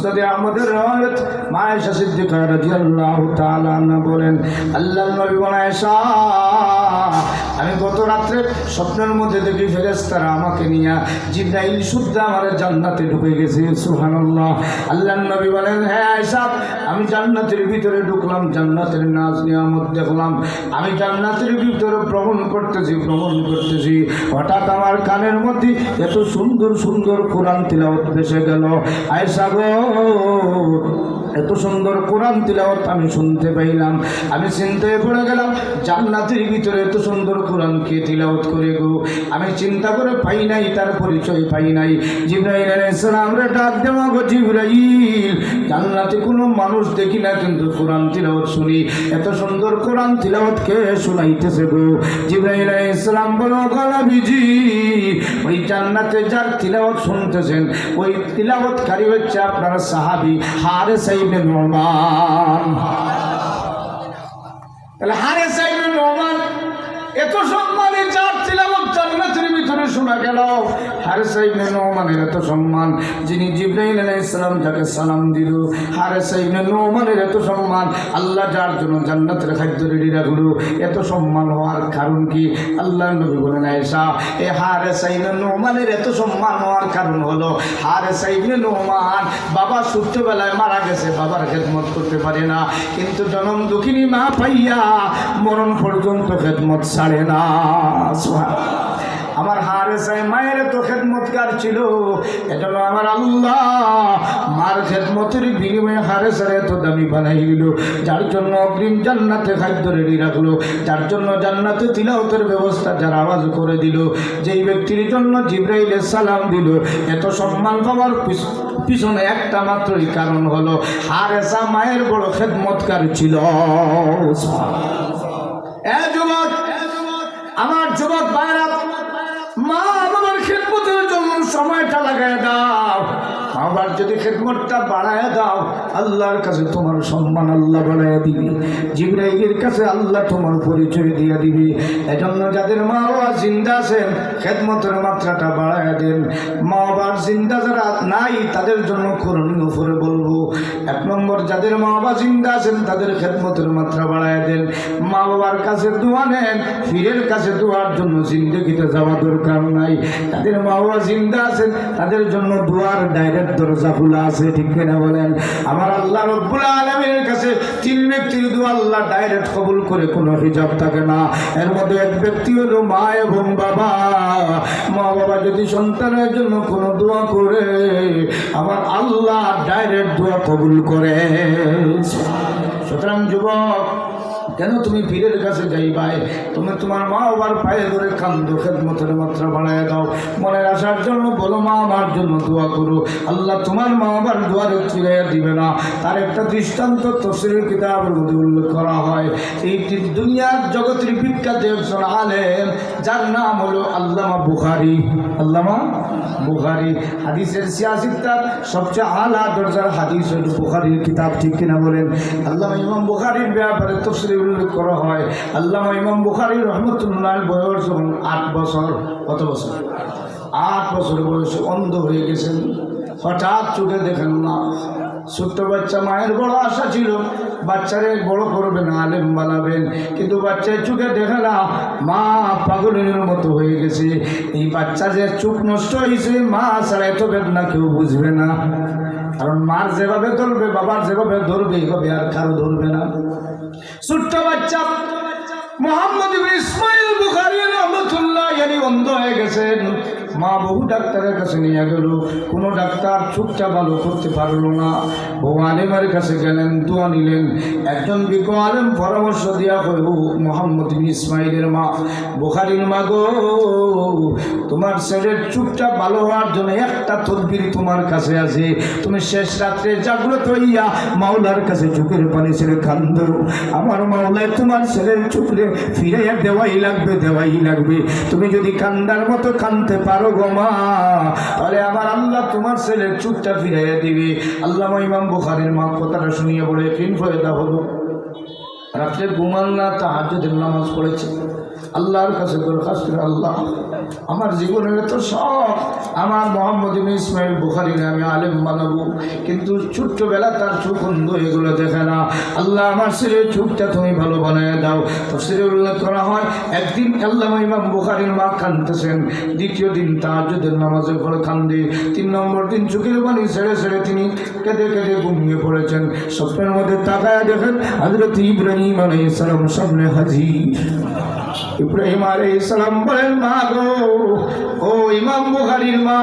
মুসনাদে আহমদের রওয়ায়াত মা আয়েশা সিদ্দিকা রাদিয়াল্লাহু তাআলা আনহা বলেন, আল্লাহর নবী বলেন, আয়েশা আমি গত রাত্রে স্বপ্নের মধ্যে দেখি ফেরেশতারা আমাকে নিয়ে জিবরাইল শুদ্ধ আমার জান্নাতে ঢুকে গেছে। সুবহানাল্লাহ। আল্লাহর নবী বলেন, হ্যাঁ আয়েশা আমি জান্নাতের ভিতরে ঢুকলাম, জান্নাতের নাজ নিয়ামত দেখলাম, আমি জান্নাতের ভিতরে ভ্রমণ করতেছি। হঠাৎ আমার কানের মধ্যে এত সুন্দর সুন্দর কোরআন তিলাওয়াত ভেসে গেল। আয়েশা গো, এত সুন্দর কোরআন তিলাওয়াত আমি শুনতে পাইলাম, আমি চিন্তায় পড়ে গেলাম জান্নাতের ভিতরে এত সুন্দর কোরআন কে তিলাওয়াত করে গো। আমি চিন্তা করে পাই নাই, তার পরিচয় পাই নাই। জিবরাইল আলাইহিস সালাম রে ডাক দেওয়া, গো জিবরাইল, জান্নাতে কোনো মানুষ দেখি না কিন্তু কোরআন তিলাওয়াত শুনি, এত সুন্দর কোরআন তিলাওয়াত কে শোনাইতেছে গো? জিবরাইল আলাইহিস সালাম বলো, গো নবীজি, ওই জান্নাতে যার তিলাওয়াত শুনতেছেন ওই তিলাওয়াতকারী হচ্ছে আপনার সাহাবী হারেস ইবনে নুমান। তাহলে হারেস ইবনে নুমান এত সম্মানে যার তিলাওয়াত জান্নাতের ভিতরে শোনা গেল, হারেস ইবনে নুমানের এত সম্মান, যিনি জিবরাইল আলাইহিস সালাম যাকে সালাম দিল, হারেস ইবনে নুমানের এত সম্মান, আল্লাহ যার জন্য জান্নাতের খাদ্য রেডি রাখলো, এত সম্মান হওয়ার কারণ কি? আল্লাহর নবী বলেন, আয়েশা এই হারেস ইবনে নুমানের এত সম্মান হওয়ার কারণ হলো হারেস ইবনে নুমান বাবা ছোট্টবেলায় মারা গেছে, বাবার খেদমত করতে পারে না, কিন্তু জনম দুঃখিনী মা পাইয়া মরণ পর্যন্ত খেদমত ছাড়ে না। আমার হারেস মায়ের তো খেদমতকার ছিল, এজন্য আমার আল্লাহ মার খেদমতের বিনিময়ে হারেসের এত দামি বানাই দিল, যার জন্য অগ্রিম জান্নাতে খাদ্য রেডি রাখলো, যার জন্য জান্নাতে তিলাওয়াতের ব্যবস্থা যার আওয়াজ করে দিল, যেই ব্যক্তির জন্য জিবরাইল সালাম দিল, এত সম্মান পাওয়ার পিছনে একটা মাত্রই কারণ হলো হারেসা মায়ের বড় খেদমতকার ছিল। যুবক, আমার যুবক ভাইরা, মা বাবার খেদমতের জন্য সময়টা লাগায় দাও। আবার যদি খেদমতটা বাড়ায় দাও, আল্লাহর কাছে তোমার সম্মান আল্লাহ বাড়ায় দিবি, জিবরাইলের কাছে আল্লাহ তোমার পরিচয় দিয়ে দিবি। এজন্য যাদের মা বাবা জিন্দা আছেন খেদমতের মাত্রাটা বাড়ায় দেন। মা বাবার জিন্দা যারা নাই তাদের জন্য করণীয় করে বলবো, 1 নম্বর যাদের মা বাবা জিন্দা আছেন তাদের খেদমতের মাত্রা বাড়ায় দেন। মা বাবার কাছে দোয়া নেন, পীরের কাছে দোয়ার জন্য জিন্দেগিতে যাওয়া দরকার নাই। তাদের মা বাবা জিন্দা আছেন তাদের জন্য দোয়ার ডাইরেক্ট দরজা খোলা আছে, ঠিক কিনা বলেন? আমার আল্লাহ রব্বুল আলামিনের কাছে 3 ব্যক্তির দোয়া আল্লাহ ডাইরেক্ট কবুল করে, কোনো হিজাব থাকে না। এর মধ্যে এক ব্যক্তি হলো মা এবং বাবা। মা বাবা যদি সন্তানের জন্য কোনো দোয়া করে আমার আল্লাহ ডাইরেক্ট দোয়া কবুল করে। সুতরাং যুবক, কেন তুমি পীরের কাছে যাইবাই? তুমি তোমার মা বাবার পায়ে ধরে কান্দো, খেদমতের মাত্রা বাড়ায় দাও। মনের আশার জন্য বলো, মা আমার জন্য দোয়া করো, আল্লাহ তোমার মা বাবার দোয়ারে ফিরাইয়া দিবে না। তার একটা দৃষ্টান্ত তাফসীরের কিতাবের মধ্যে উল্লেখ করা হয়। এই দুনিয়ার জগতের বিখ্যাত একজন আলেম যার নাম হলো আল্লামা বুখারী। আল্লামা বুখারী হাদিসের 86টা সবচেয়ে আলা দরজার হাদিস হলো বুখারীর কিতাব, ঠিক কিনা বলেন? আল্লামা ইমাম বুখারীর ব্যাপারে তাফসীরে উল্লেখ করা হয়, আল্লামা ইমাম বুখারী রাহমাতুল্লাহ বয়স যখন 8 বছর, কত বছর? 8 বছর বয়সে অন্ধ হয়ে গেছেন। হঠাৎ চোখে দেখেন না। ছোট্ট বাচ্চা, মায়ের বড় আশা ছিল বাচ্চারে বড় করবেন, আলেম বানাবেন, কিন্তু বাচ্চার চোখে দেখে না, মা পাগলের মতো হয়ে গেছে। এই বাচ্চা যে চোখ নষ্ট হয়েছে, মা ছাড়া এত বেদনা কেউ বুঝবে না। কারণ মার যেভাবে ধরবে, বাবার যেভাবে ধরবে, এইভাবে আর কারো ধরবে না। ছোট্ট বাচ্চা মুহাম্মদ ইবনে ইসমাইল বুখারী রাহমাতুল্লাহ আলাইহি অন্ধ হয়ে গেছেন। মা বহু ডাক্তারের কাছে নিয়ে গেল, কোনো ডাক্তার চোখটা ভালো করতে পারল না। বহু আলেমের কাছে গেলেন, দোয়া নিলেন। একজন বিজ্ঞ আলেম পরামর্শ দিয়া কইল, মুহাম্মদ ইবনে ইসমাইলের মা, বুখারীর মা গো, তোমার ছেলের চোখটা ভালো হওয়ার জন্য একটা তদবির তোমার কাছে আছে। তুমি শেষ রাত্রে জাগ্রত হইয়া মাওলার কাছে চোখের পানি ছেড়ে কান্দো। আমার মাওলায় তোমার ছেলের চোখে ফিরাইয়া দেওয়াই লাগবে, দেওয়াই লাগবে। তুমি যদি কান্দার মতো কান্দতে পারো গো মা, তাহলে আমার আল্লাহ তোমার ছেলের চোখটা ফিরাইয়া দিবে। আল্লামা ইমাম বুখারীর মা কথাটা শুনিয়ে বলে কিন ফয়দা হলো। রাত্রে ঘুমান না, তাহাজ্জুদের নামাজ পড়েছে, আল্লাহর কাছে দরখাস্ত, আল্লাহ আমার জীবনের তো শখ আমার মোহাম্মদ ইবনে ইসমাইল বুখারী নামে আলেম বানাবো, কিন্তু ছোট্টবেলা তার চোখ অন্ধ, এগুলো দেখে না। আল্লাহ আমার ছেলের চোখটা তুমি ভালো বানায় দাও। তাফসীরে উল্লেখ করা হয় একদিন আল্লামা ইমাম বুখারীর মা কাঁদতেছেন, দ্বিতীয় দিন তাহাজ্জুদের নামাজের পরে কান্দে, 3 নম্বর দিন চোখের পানি ছেড়ে ছেড়ে তিনি কেঁদে কেঁদে ঘুমিয়ে পড়েছেন। স্বপ্নের মধ্যে তাকায় দেখেন হযরত ইব্রাহিম আলাইহিস সালাম সামনে হাজির। ইব্রাহিম আলাইহিস সালাম বলেন, মা গো, ও ইমাম বুখারীর মা,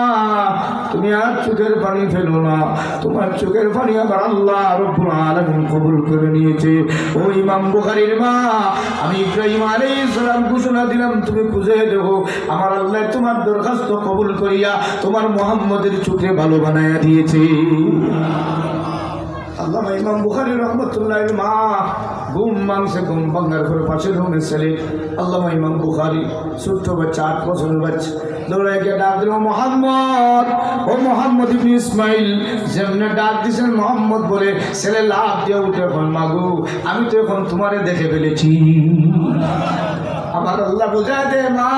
তুমি আর চোখের পানি ফেলো না, তোমার চোখের পানি আবার আল্লাহ রাব্বুল আলামিন কবুল করে নিয়েছে। ও ইমাম বুখারীর মা, আমি ইব্রাহিম আলাইহিস সালাম ঘোষণা দিলাম, তুমি খুঁজে দেখো, আমার আল্লাহ তোমার দরখাস্ত কবুল করিয়া তোমার মুহাম্মদের চোখে ভালো বানায়া দিয়েছে। আল্লামা ইমাম বুখারী রহমতুল্লাহির মা ঘুম ভাঙছে, ঘুম ভাঙার পরে পাশের রুমের ছেলে আল্লামা ইমাম বুখারী, ছোট্ট বাচ্চা, 8 বছরের বাচ্চা, দৌড়ে গিয়ে ডাক দিল, মোহাম্মদ, ও মোহাম্মদ ইবনে ইসমাইল। যেমনি ডাক দিয়েছেন মোহাম্মদ বলে, ছেলে লাফ দিয়ে উঠে এখন, মাগু আমি তো এখন তোমারে দেখে ফেলেছি। আমার আল্লাহ বুঝায় দে, মা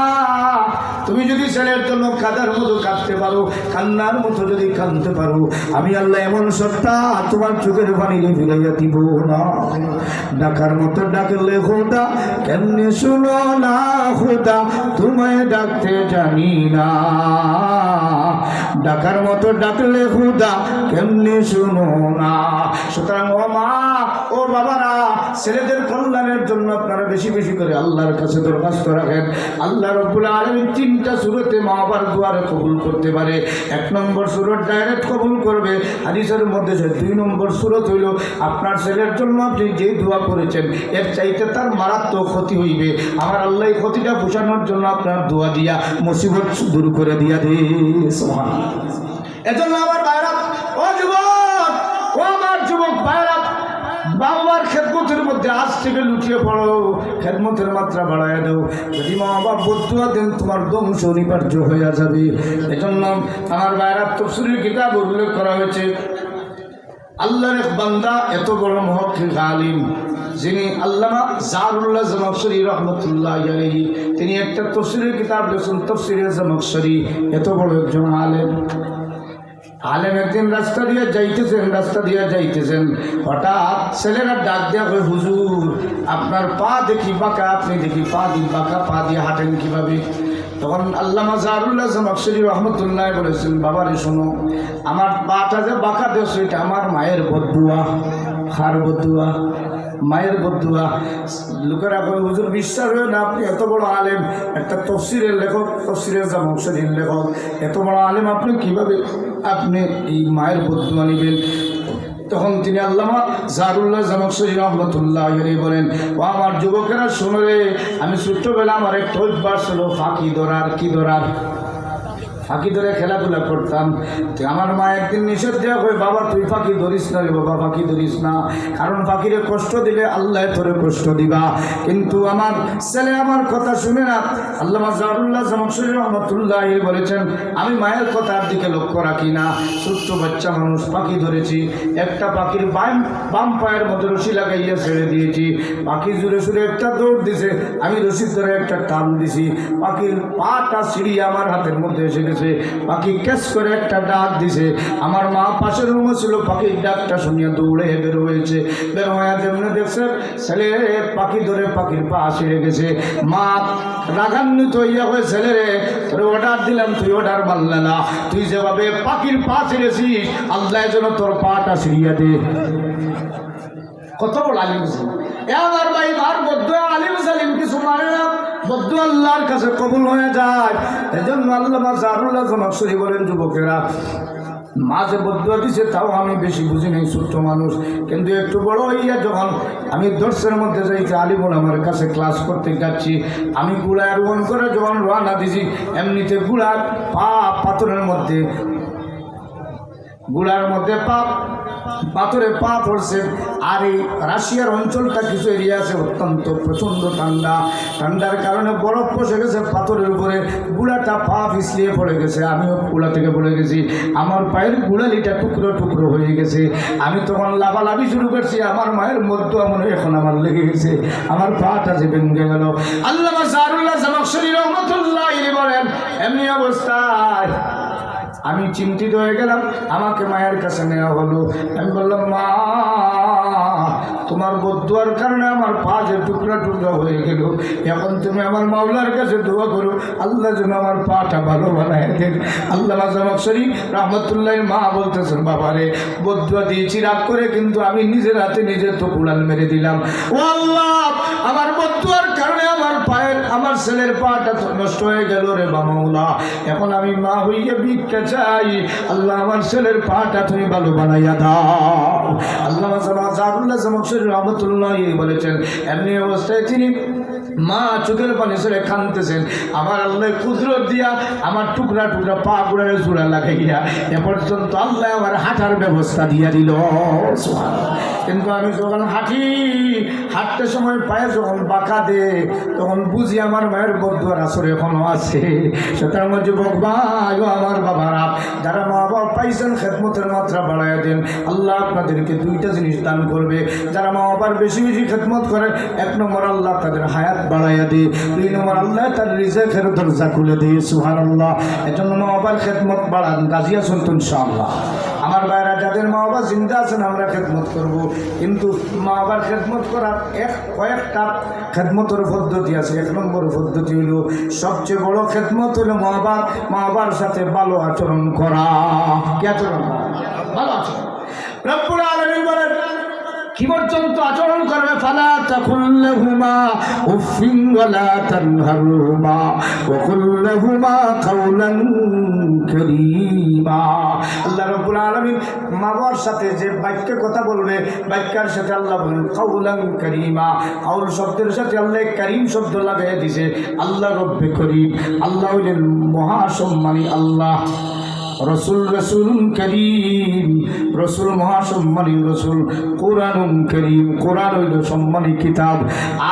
তুমি যদি ছেলের জন্য কাদার মতো কাঁদতে পারো, কান্নার মতো যদি কাঁদতে পারো, আমি আল্লাহ এমন সত্তা তোমার চোখের পানি ফিরাইয়া দিব না। ডাকার মতো ডাকলে খোদা কেমনে শুনো না, খোদা তোমায় ডাকতে জানি না। ডাকার মতো ডাকলে খোদা কেমনে শুনো না। সুতরাং ও মা, ও বাবারা, ছেলেদের কল্যাণের জন্য আপনারা বেশি বেশি করে আল্লাহর কাছে দরখাস্ত রাখেন। আল্লাহ রাব্বুল আলামিন 3টা সূরাতে মা বাবার দুয়ারে কবুল করতে পারে। 1 নম্বর সূরা ডাইরেক্ট কবুল করবে, হাদিসের মধ্যে 2 নম্বর সূরত হইল আপনার ছেলের জন্য আপনি যে দোয়া করেছেন এর চাইতে তার মারাত্মক ক্ষতি হইবে, আমার আল্লাহ এই ক্ষতিটা পোষানোর জন্য আপনার দোয়া দিয়া মুসিবত দূর করে দিয়া দে। সুবহানাল্লাহ। এজন্য আমার ভাইরা, ও যুবক, ও আমার যুবক ভাইরা, বাবার খেদমতের মধ্যে আজ থেকে লুটিয়ে পড়ো, খেদমতের মাত্রা বাড়ায় দাও। যদি মা বাবা বদুয়া দেন তোমার ধ্বংস অনিবার্য হয়ে যাবে। এজন্য আমার ভাইরা, তাফসীরের কিতাব উল্লেখ করা হয়েছে আল্লাহর এক বান্দা, এত বড় মুহাক্কিক আলিম যিনি আল্লামা জারুল্লাহ জামাখশরী রাহমাতুল্লাহি আলাইহি, তিনি একটা তাফসীরের কিতাব লিখেছেন, তাফসীরে জামাখশরী। এত বড় একজন আলেম একদিন রাস্তা দিয়ে যাইতেছেন, হঠাৎ ছেলেরা ডাক দেওয়া হয়, হুজুর আপনার পা দেখি বাঁকা, আপনি দেখি পা বাঁকা, পা দিয়ে হাঁটেন কিভাবে? তখন আল্লামা জারুল্লাহ জামাখশরী রাহমাতুল্লাহ বলেছেন, বাবারে শোনো, আমার পাটা যে বাঁকা দেশ এটা আমার মায়ের বদদুয়া। কার বদদুয়া? মায়ের বদদুয়া। লোকেরা কয়, হুজুর বিশ্বাস হয় না, আপনি এত বড় আলেম, একটা তাফসীরের লেখক, তাফসীরে জামাখশরীর লেখক, এত বড় আলেম, আপনি কিভাবে আপনি এই মায়ের বদদুয়া নেবেন? তখন তিনি আল্লামা জারুল্লাহ জামাখশরী রাহমাতুল্লাহি আলাইহি বলেন, ও আমার যুবকেরা শোনো রে, আমি ছোট্টবেলা আমার একটা অভ্যাস ছিল ফাঁকি ধরার। কি ধরার? ফাঁকি ধরে খেলাধুলা করতাম। তো আমার মা একদিন নিষেধ দেওয়া হয়, বাবা তুই ফাঁকি ধরিস না রে বাবা, ফাঁকি ধরিস না, কারণ ফাঁকিরে কষ্ট দিলে আল্লাহ তোরে কষ্ট দিবা। কিন্তু আমার ছেলে আমার কথা শুনে না। আল্লামা জারুল্লাহ জামাখশরী রাহমাতুল্লাহি বলেছেন, আমি মায়ের কথার দিকে লক্ষ্য রাখি না, ছোট্ট বাচ্চা মানুষ, পাখি ধরেছি, একটা পাখির বাম পায়ের মধ্যে রশি লাগাইয়া ছেড়ে দিয়েছি, পাখি জুড়ে সুরে একটা দৌড় দিছে, আমি রশি ধরে একটা টান দিছি, পাখির পাটা ছিঁড়িয়ে আমার হাতের মধ্যে এসে গেছে, পাখি ক্যাচ করে একটা ডাক দিছে, আমার মা পাশের রুমে ছিল, পাখির ডাকটা শুনিয়া দৌড়ে বের হয়েছে, বের হয়ে যেমনি দেখছে ছেলে পাখি ধরে পাখির পা ছিঁড়ে গেছে, মা রাগান্বিত হইয়া হয়ে, ছেলে রে তোর অর্ডার দিলাম, তুই অর্ডার মানলে না, তুই যেভাবে পাখির পা ছিঁড়েছিস আল্লাহ যেন তোর পাটা ছিঁড়িয়া দে। কত বড় আলিম আমার ভাই, মার বদদুয়া আলিম সালিম কিছু মানে না, বদদুয়া আল্লাহর কাছে কবুল হয়ে যায়। এজন্য আল্লামা জারুল্লাহ জামাখশরী বলেন, যুবকেরা, মা যে বদদুয়া দিছে তাও আমি বেশি বুঝি নাই, ছোট্ট মানুষ, কিন্তু একটু বড় হইয়া যখন আমি দর্শের মধ্যে যাইতে আলিমুল আমার কাছে ক্লাস করতে যাচ্ছি, আমি গুড়ায় আরোহণ করে যখন রওনা দিছি, এমনিতে গুড়ার পাথরের মধ্যে, গুড়ার মধ্যে পাথরে পা পড়ছে। আর এই রাশিয়ার অঞ্চলটা কিছু এরিয়া আছে অত্যন্ত প্রচণ্ড ঠান্ডার কারণে বরফ বসে গেছে পাথরের উপরে, গুড়াটা পা পিছলিয়ে পড়ে গেছে, আমিও গুড়া থেকে পড়ে গেছি, আমার পায়ের গুড়ালিটা টুকরো টুকরো হয়ে গেছে। আমি তখন লাফালাফি শুরু করছি, আমার মায়ের মধ্যে মনে এখন আমার লেগে গেছে, আমার পাটা যে ভেঙে গেল। আল্লামা জারুল্লাহ জামাখশরী রহমাতুল্লাহ আলাইহি বলেন, এমনি অবস্থায় আমি চিন্তিত হয়ে গেলাম, আমাকে মায়ের কাছে নেওয়া হলো। আমি বললাম, মা, তোমার বদুয়ার কারণে আমার পা যে টুকরা টুকরা হয়ে গেল, এখন তুমি আমার মাওলার কাছে দোয়া করো, আল্লাহ যেন আমার পাটা ভালো বানায় দেন। আল্লামা জামাখশরী রহমাতুল্লাহ মা বলতেছেন, বাবারে বদুয়া দিয়েছি রাগ করে, কিন্তু আমি নিজের হাতে নিজে তো কুড়াল মেরে দিলাম। ও আল্লাহ, আমার বদুয়ার কারণে আমার ছেলের পাটা নষ্ট হয়ে গেল রে মাওলা। এখন আমি মা হইয়া ভিক্ষা চাই, আল্লাহ আমার ছেলের পাটা তুমি ভালো বানাইয়া দাও। আল্লামা জাহুল্লাহ জামাখশরী রহমাতুল্লাহ বলেছেন, এমনি অবস্থায় তিনি মা চোখের পানি ছেড়ে কাঁদতেছেন। আমার আল্লাহ কুদরত দিয়া আমার টুকরা টুকরা পা গুড়ারে জোড়া লাগাইয়া এ পর্যন্ত আল্লাহ আমার হাঁটার ব্যবস্থা দিয়া দিল। কিন্তু আমি যখন হাঁটতে সময় পায়ে যখন বাঁকা দে, তখন বুঝি আমার মায়ের বদুয়ার আসর এখনো আছে। সেটার মধ্যে ভাই ও আমার বাবারা, যারা মা বাবা পাইছেন খেদমতের মাত্রা বাড়াইয়া দেন। আল্লাহ আপনাদেরকে দুইটা জিনিস দান করবে। যারা মা বাবার বেশি বেশি খেদমত করে, 1 নম্বর আল্লাহ তাদের হায়াত বাড়াইয়া দে, 2 নম্বর আল্লাহ তার রিজিকের দরজা খুলে দিয়ে। সুবহানাল্লাহ। এজন্য মা বাবার খেদমত বাড়ান। রাজি আছেন তো ইনশাআল্লাহ? আমার ভাইরা, যাদের মা বাবা জিন্দা আছেন আমরা খেদমত করব, কিন্তু মা বাবার খেদমত করার কয়েকটা খেদমতের পদ্ধতি আছে। 1 নম্বর পদ্ধতি হলো, সবচেয়ে বড় খেদমত হলো মা বাবার সাথে ভালো আচরণ করা। কি আচরণ করা? ভালো আচরণ। রব্বুল আলামিন বলেন, কি পর্যন্ত আচরণ করবে? ফালা তাকুল লাহুমা উফিন ওয়ালা তানহারহুমা ওয়া কুল লাহুমা কাওলান কারীমা। আল্লাহ রাব্বুল আলামিন মা বাবার সাথে যে বাক্যে কথা বলবে, বাক্যের সাথে আল্লাহ বলেন কাওলান কারীমা। কাউল শব্দের সাথে আল্লাহ কারীম শব্দ লাগিয়ে দিয়েছে। আল্লাহ রব্বে করিম, আল্লাহ হলেন মহাসম্মানী আল্লাহ। রসুল করিম, রসুল মহাসম্মানী রসুল। কোরআনুন করিম, কোরআন হইল সম্মানী কিতাব।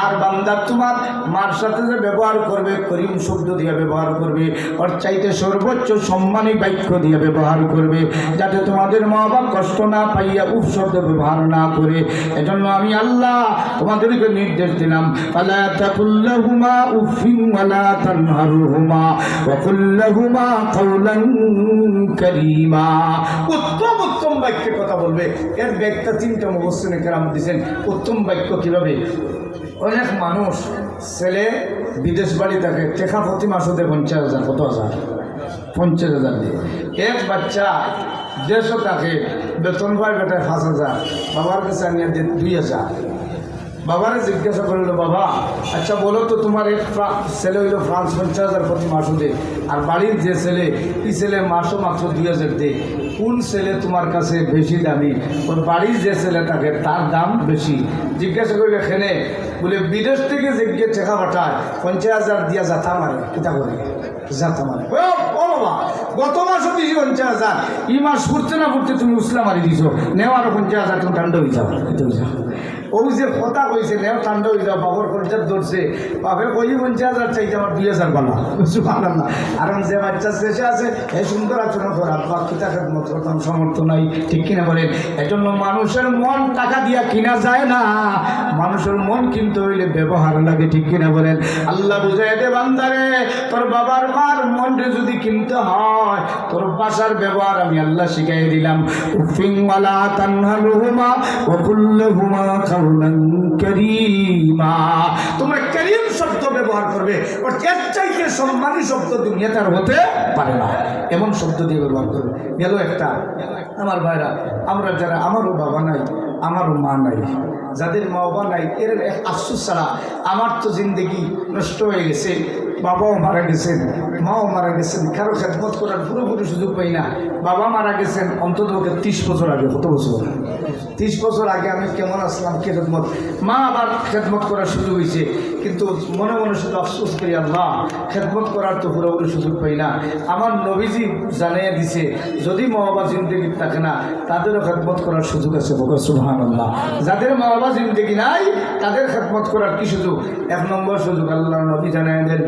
আর বান্দা তোমার মার সাথে যে ব্যবহার করবে, করিম শব্দ দিয়ে ব্যবহার করবে, ওর চাইতে সর্বোচ্চ সম্মানী বাক্য দিয়ে ব্যবহার করবে, যাতে তোমাদের মা বাবা কষ্ট না পাইয়া উফ শব্দ ব্যবহার না করে। এজন্য আমি আল্লাহ তোমাদেরকে নির্দেশ দিলাম, ফালা তাকুল লাহুমা উফিন ওয়ালা তানহারহুমা ওয়া কুল লাহুমা কাওলান কারীমা। উত্তম উত্তম বাক্যে কথা বলবে। এর ব্যাখ্যা 3টা মুফাসসিরিনে কেরাম দিয়েছেন। উত্তম বাক্য কিভাবে? অনেক মানুষ ছেলে বিদেশ বাড়ি থাকে, টেকা প্রতি মাসে দেয় 50,000। কত হাজার? 50,000 দিয়ে। এক বাচ্চা দেশও থাকে, বেতন পায় বেটায় 5,000, বাবার কাছে আনিয়ে দিয়ে 2,000। বাবারে জিজ্ঞাসা করলো, বাবা আচ্ছা বলো তো, তোমার এক ছেলে হইল ফ্রান্স 50,000 প্রতি মাসও দে, আর বাড়ির যে ছেলে, এই ছেলে মাসও মাত্র 2,000 দে, কোন ছেলে তোমার কাছে বেশি দামি? ওর বাড়ির যে ছেলে থাকে তার দাম বেশি। জিজ্ঞাসা করলে খেনে বলে, বিদেশ থেকে যে টাকা পাঠায় 50,000 দিয়া যাতা মারে, কিতা করে যাতা মারে। ও বাবা, গত মাসও দিয়েছি 50,000, এই মাস ফুটতে না ফুটতে তুমি উসলা মারি দিছো, নেও আরো 50,000, তুমি ঠান্ডা হয়ে যাও। ও যে কথা কইছে, নেও ঠান্ডা হয়ে যাও, বাবর খরচার ধরছে, বাপে কই 50,000 চাইছে, আমার 2,000 বানা। সুবহানাল্লাহ। আর যে বাচ্চা শেষে আছে, এই সুন্দর আচরণ করা বা কিতা খেদমত করতাম সমর্থ নাই, ঠিক কিনা বলেন? এজন্য মানুষের মন টাকা দিয়া কিনা যায় না, মানুষের মন কিনতে হইলে ব্যবহার লাগে, ঠিক কিনা বলেন? আল্লাহ বুঝাই দে, বান্দারে তোর বাবার মার মনরে যদি কিনতে হয়, তোর ভাষার ব্যবহার আমি আল্লাহ শিখাই দিলাম। উফিন ওয়ালা তানহারহুমা ওয়া কুল লাহুমা কাওলান কারীমা। তোমরা কারীম শব্দ ব্যবহার করবে, আর এর চাইতে সম্মানী শব্দ দুনিয়াতে আর হতে পারে না, এমন শব্দ দিয়ে ব্যবহার করবে। গেল একটা। আমার ভাইরা, আমরা যারা, আমারও বাবা নাই, আমারও মা নাই, যাদের মা বাবা নাই, এর এক আফসোস ছাড়া আমার তো জিন্দগি নষ্ট হয়ে গেছে। বাবাও মারা গেছেন, মাও মারা গেছেন, কারো খেদমত করার পুরোপুরি সুযোগ পাই না। বাবা মারা গেছেন অন্তত 30 বছর আগে। কত বছর? 30 বছর আগে আমি কেমন আসলাম, খেদমত, মা আবার খেদমত করার সুযোগ হয়েছে, কিন্তু মনে মনে শুধু আফসোস করি, আল্লাহ খেদমত করার তো পুরোপুরি সুযোগ পাই না। আমার নবীজি জানিয়ে দিছে, যদি মা বাবা জিন্দগি থাকে না, তাদেরও খেদমত করার সুযোগ আছে। সুবহানাল্লাহ। যাদের মা বাবা জিন্দগি নাই, তাদের খেদমত করার কি সুযোগ? 1 নম্বর সুযোগ আল্লাহ নবী জানিয়ে দেন,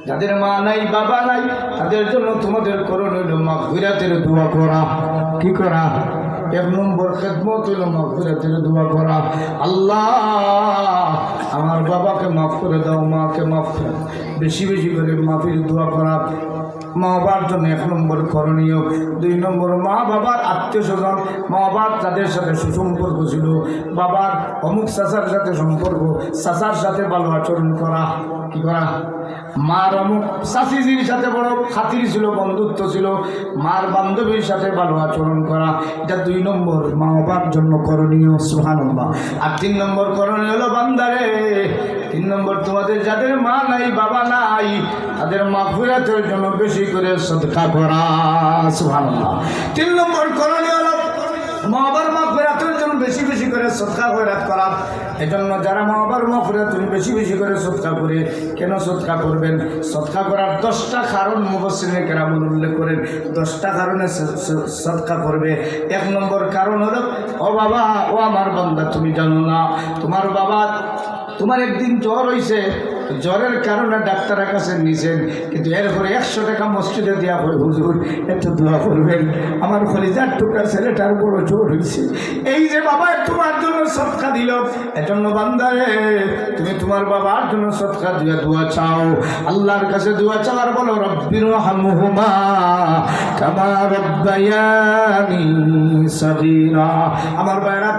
যাদের মা নাই বাবা নাই, তাদের জন্য তোমাদের করণীয় হইল মাগফিরাতের দোয়া করা। কি করা? এক নম্বর খেদমত হইল মাগফিরাতের দোয়া করা। আল্লাহ আমার বাবাকে মাফ করে দাও, মাকে মাফ করে, বেশি বেশি করে মাফির দোয়া করা। মা বাবার জন্য এক নম্বর করণীয়। দুই নম্বর মা বাবার আত্মীয় স্বজন, মা বাবার তাদের সাথে সুসম্পর্ক ছিল, বাবার অমুক চাচার সাথে সম্পর্ক, চাচার সাথে ভালো আচরণ করা। কি করা? মার অমুক চাচিজির সাথে বড় খাতির ছিল, বন্ধুত্ব ছিল, মার বান্ধবীর সাথে ভালো আচরণ করা। এটা দুই নম্বর মা বাবার জন্য করণীয়। সুবহানাল্লাহ। আর তিন নম্বর করণীয় হলো বান্দারে, তিন নম্বর তোমাদের যাদের মা নাই বাবা নাই তাদের মাগফিরাতের জন্য বেশি করে সদকা করা। সুবহানাল্লাহ। তিন নম্বর করণীয় হলো মা বাবার মাগফিরাতের জন্য বেশি বেশি করে সদকা খয়রাত করা। এজন্য যারা মা বাবার মাগফিরাতের জন্য বেশি বেশি করে সদকা করে, কেন সদকা করবেন? সদকা করার 10টা কারণ মুফাসসিরিনে কেরাম উল্লেখ করেন। 10টা কারণে সদকা করবে। এক নম্বর কারণ হলো, ও বাবা, ও আমার বান্দা, তুমি জানো না তোমার বাবা, তোমার একদিন জ্বর হয়েছে, জ্বরের কারণে ডাক্তারের কাছে নিয়েছেন, কিন্তু এরপরে 100 টাকা মসজিদে দেওয়া হয়, হুজুর একটু দোয়া করবেন, আমার কলিজার টুকরা ছেলেটার বড় জ্বর হয়েছে। এই যে বাবা তোমার জন্য সদকা দিল, এজন্য বান্দারে তুমি তোমার বাবার জন্য সদকা দিয়ে দোয়া চাও, আল্লাহর কাছে দোয়া চাও আর বলো রব্বিরহামহুমা কামা রাব্বায়ানি সাগীরা। আমার ভাইরা,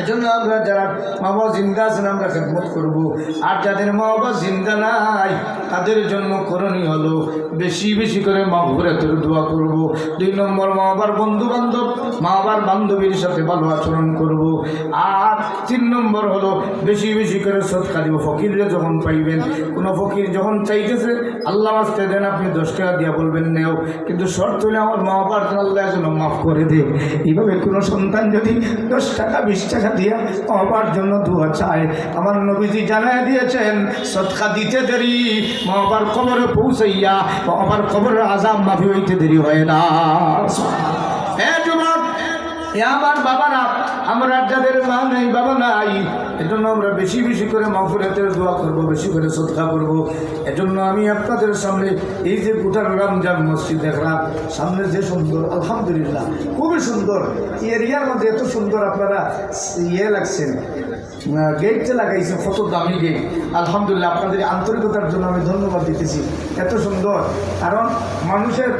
এজন্য আমরা যারা মা বাবা জিন্দা আছেন আমরা খেদমত করবো, আর যাদের মা বাবা জিন্দা নাই তাদের জন্য করণীয় হলো বেশি বেশি করে মাগফিরাতের দোয়া করব। দুই নম্বর মা বাবার বন্ধু বান্ধব, মা বাবার বান্ধবীর সাথে ভালো আচরণ করব। আর তিন নম্বর হলো বেশি বেশি করে সদকা দিব। ফকিররে যখন পাইবেন, কোনো ফকির যখন চাইতেছে আল্লাহ আসতে দেন, আপনি 10 টাকা দিয়া বলবেন নেও, কিন্তু শর্ত হলে আমার মা বাবার আল্লাহ যেন মাফ করে দে। এইভাবে কোনো সন্তান যদি 10 টাকা 20 টাকা দিয়া মা বাবার জন্য দোয়া চায়, আমার নবীজি জানায় দিয়েছেন সদকা দিতে দেরি মা বাবার কবরে পৌঁছাইয়া মা বাবার কবরের আযাব মাফি হইতে দেরি হয় না। হ্যাঁ যুবক, আমার বাবারা, আমরা যাদের মা নেই বাবা নাই, এজন্য আমরা বেশি বেশি করে মাগফিরাতের দোয়া করব, বেশি করে সদকা করব। এজন্য আমি আপনাদের সামনে এই যে গোটার রমজান মসজিদ দেখলাম, সামনে যে সুন্দর, আলহামদুলিল্লাহ খুবই সুন্দর, এরিয়ার মধ্যে এত সুন্দর আপনারা লাগছেন, গেটটা লাগাইছে, কত দামি গেট। আলহামদুলিল্লাহ, আপনাদের আন্তরিকতার জন্য আমি ধন্যবাদ দিতেছি। এত সুন্দর, কারণ মানুষের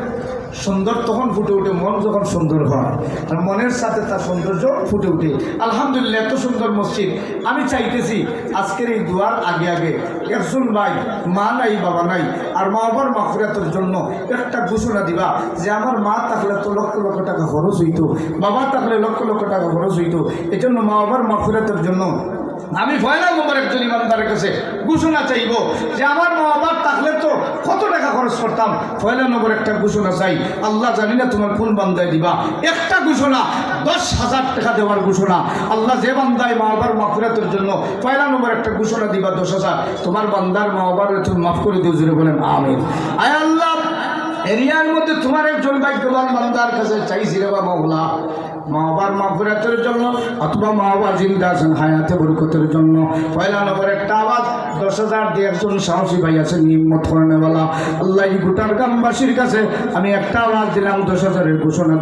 সুন্দর তখন ফুটে ওঠে মন যখন সুন্দর হয়, আর মনের সাথে তার সৌন্দর্য ফুটে ওঠে। আলহামদুলিল্লাহ, এত সুন্দর মসজিদ। আমি চাইতেছি আজকের এই দুয়ার আগে আগে একজন ভাই মা নাই বাবা নাই, আর মা বাবার মাগফিরাতের জন্য একটা ঘোষণা দিবা যে আমার মা থাকলে তো লক্ষ লক্ষ টাকা খরচ হইতো, বাবা থাকলে লক্ষ লক্ষ টাকা খরচ হইতো, এজন্য মা বাবার মাগফিরাতের জন্য আমি পয়লা নম্বর একজন ইমানদারের কাছে ঘোষণা চাইব যে আমার মা বাবার থাকলে তো কত টাকা খরচ করতাম। পয়লা নম্বর একটা ঘোষণা চাই। আল্লাহ জানি না তোমার কোন বান্দায় দিবা, একটা ঘোষণা 10,000 টাকা দেওয়ার ঘোষণা। আল্লাহ যে বান্দায় মা বাবার মাগফিরাতের জন্য পয়লা নম্বর একটা ঘোষণা দিবা 10,000, তোমার বান্দার মা বাবার তুমি মাফ করে দিও। জোরে বলেন আমিন। আয় আল্লাহ, এরিয়ার মধ্যে তোমার একজন ভাগ্যবান বান্দার কাছে চাইছি রে বা মাওলা, মা বাবার মাগফিরাতের জন্য অথবা মা বাবা জিন্দা আছেন হায়াতে বরকতের জন্য পয়লা নম্বর একটা আওয়াজ 10,000 দিয়ে একজন সাহসী ভাই আছেন হিম্মত করেনেওয়ালা। আল্লাহ গোটার গ্রামবাসীর কাছে আমি একটা আওয়াজ দিলাম 10,000-এর ঘোষণা।